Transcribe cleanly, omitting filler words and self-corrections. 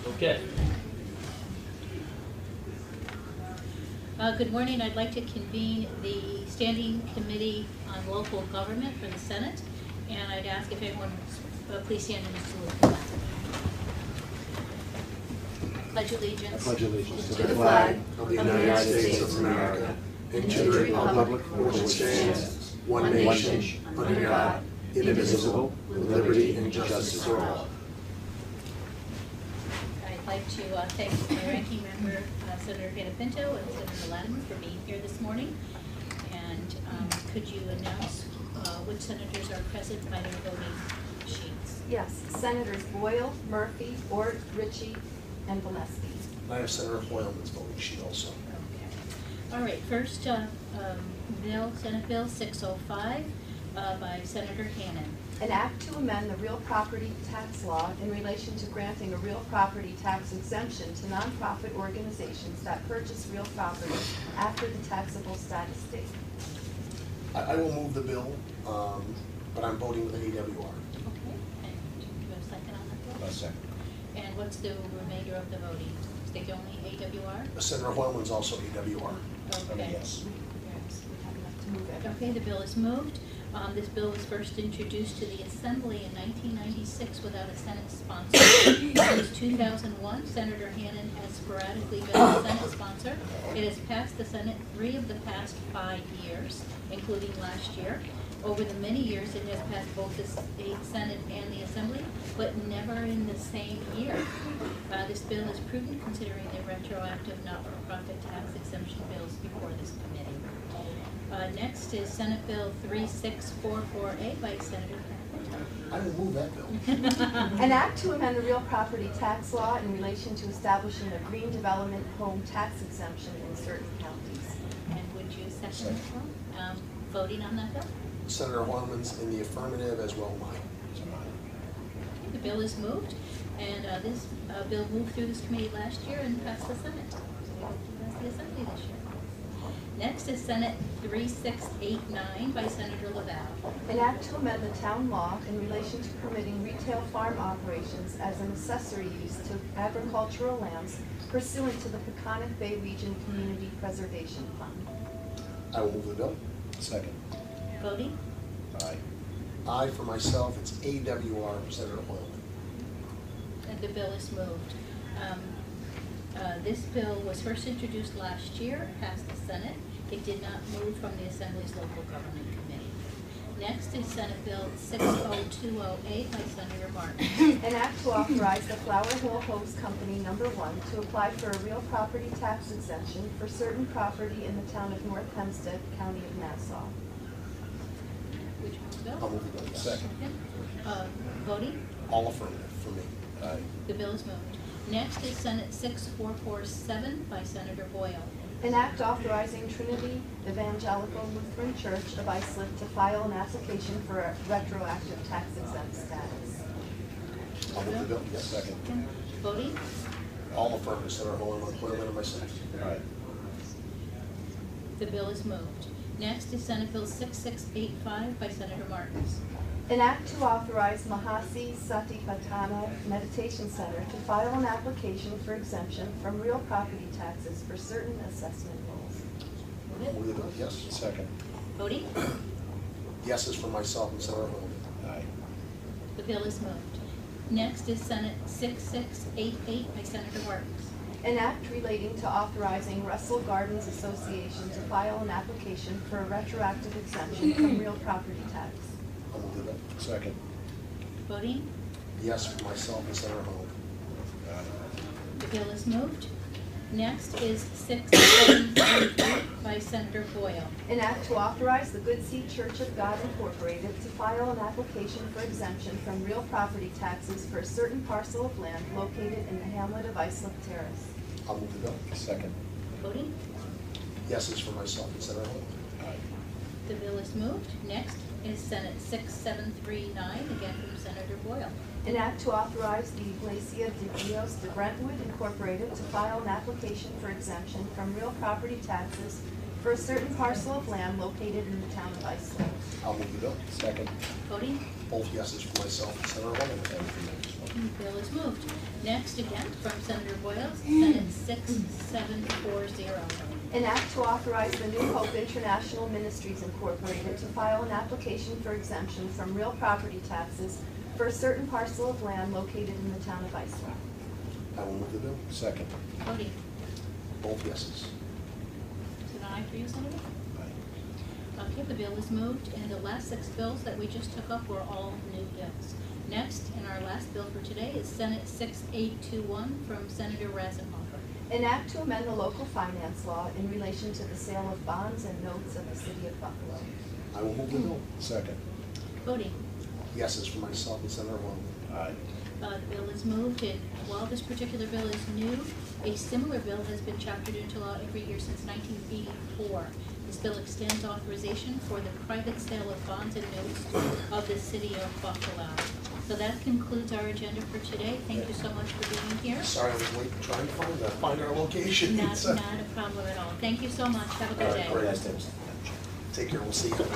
Okay. Good morning. I'd like to convene the Standing Committee on Local Government for the Senate, and I'd ask if everyone please stand in the salute of the flag. Pledge allegiance. I pledge allegiance to the flag of the United States of America and to the republic for which it stands, one nation, under God, indivisible, with liberty and justice for all. I'd like to thank my ranking member, Senator Hannah Pinto, and Senator Latimer for being here this morning. And could you announce which senators are present by their voting sheets? Yes, Senators Boyle, Murphy, Ort, Ritchie, and Valesky. I have Senator Hoylman's voting sheet also. Okay. All right, first bill, Senate Bill 605 by Senator Hannan. An act to amend the real property tax law in relation to granting a real property tax exemption to nonprofit organizations that purchase real property after the taxable status date. I will move the bill, but I'm voting with an AWR. Okay, and do you have a second on that bill? A second. And what's the remainder of the voting? Is it only AWR? Senator Hoylman's also AWR. Okay. Yes. Yes, we have enough to move it. Okay, the bill is moved. This bill was first introduced to the Assembly in 1996 without a Senate sponsor. Since 2001, Senator Hannan has sporadically been the Senate sponsor. It has passed the Senate 3 of the past 5 years, including last year. Over the many years, it has passed both the Senate and the Assembly, but never in the same year. This bill is prudent considering the retroactive not-for-profit tax exemption bills before this committee. Next is Senate Bill 3644A by Senator Pinto. I will move that bill. An act to amend the real property tax law in relation to establishing a green development home tax exemption in certain counties. And would you second this one? Voting on that bill? Senator Hoylman's in the affirmative as well mine. Okay, the bill is moved, and this bill moved through this committee last year and passed the Senate. So we hope to pass the Assembly this year. Next is Senate 3689 by Senator Laval. An act to amend the town law in relation to permitting retail farm operations as an accessory use to agricultural lands pursuant to the Peconic Bay Region Community Preservation Fund. I will move the bill. Second. Voting? Aye. I, for myself, it's AWR for Senator Hoylman. And the bill is moved. This bill was first introduced last year, passed the Senate. It did not move from the Assembly's Local Government Committee. Next is Senate Bill 60208 by Senator Martin. An act to authorize the Flower Hill Hose Company No. 1 to apply for a real property tax exemption for certain property in the town of North Hempstead, County of Nassau. Which one, I'll Bill? move the bill, yes. Second. Voting? All affirmative for me. Aye. The bill is moved. Next is Senate 6447 by Senator Boyle. An act authorizing Trinity Evangelical Lutheran Church of Islip to file an application for a retroactive tax exempt status. I'll move the bill, yes. Second. Voting? All affirmative, Senator Hoylman and myself. Aye. The bill is moved. Next is Senate Bill 6685 by Senator Martins. An act to authorize Mahasi Satipatthana Meditation Center to file an application for exemption from real property taxes for certain assessment rules. I'll move the bill, yes. Second. Voting? Yeses for myself and Senator Hoylman. Aye. The bill is moved. Next is Senate 6688 by Senator Martins. An act relating to authorizing Russell Gardens Association to file an application for a retroactive exemption from real property tax. I'll move the bill. Second. Voting? Yes for myself and Senator Hoylman. Aye. The bill is moved. Next is 6733 by Senator Boyle. An act to authorize the Good Seed Church of God Incorporated to file an application for exemption from real property taxes for a certain parcel of land located in the hamlet of Islip Terrace. I'll move the bill. Second. Voting? Yeses for myself and Senator Hoylman. Aye. The bill is moved. Next is Senate 6739, again from Senator Boyle. An act to authorize the Iglesia de Dios de Brentwood Incorporated to file an application for exemption from real property taxes for a certain parcel of land located in the town of Islip. I'll move the bill. Second. Voting? Both yeses for myself and Senator Woman. Bill is moved. Next, again, from Senator Boyle, Senate 6740. An act to authorize the New Hope International Ministries Incorporated to file an application for exemption from real property taxes for a certain parcel of land located in the town of Ice Rock. I will move the bill. Second. Voting. Both yeses. Is it an aye for you, Senator? Okay, the bill is moved, and the last 6 bills that we just took up were all new bills. Next, and our last bill for today is Senate 6821 from Senator Rasenhofer. An act to amend the local finance law in relation to the sale of bonds and notes of the city of Buffalo. I will move the bill. Second. Voting. Yeses for myself and Senator Woman. Aye. The bill is moved, and while this particular bill is new, a similar bill has been chaptered into law every year since 1984. This bill extends authorization for the private sale of bonds and notes of the city of Buffalo. So that concludes our agenda for today. Thank you so much for being here. Sorry, I was late trying to find our location. Not a problem at all. Thank you so much. Have a good day. Great. Take care, we'll see you.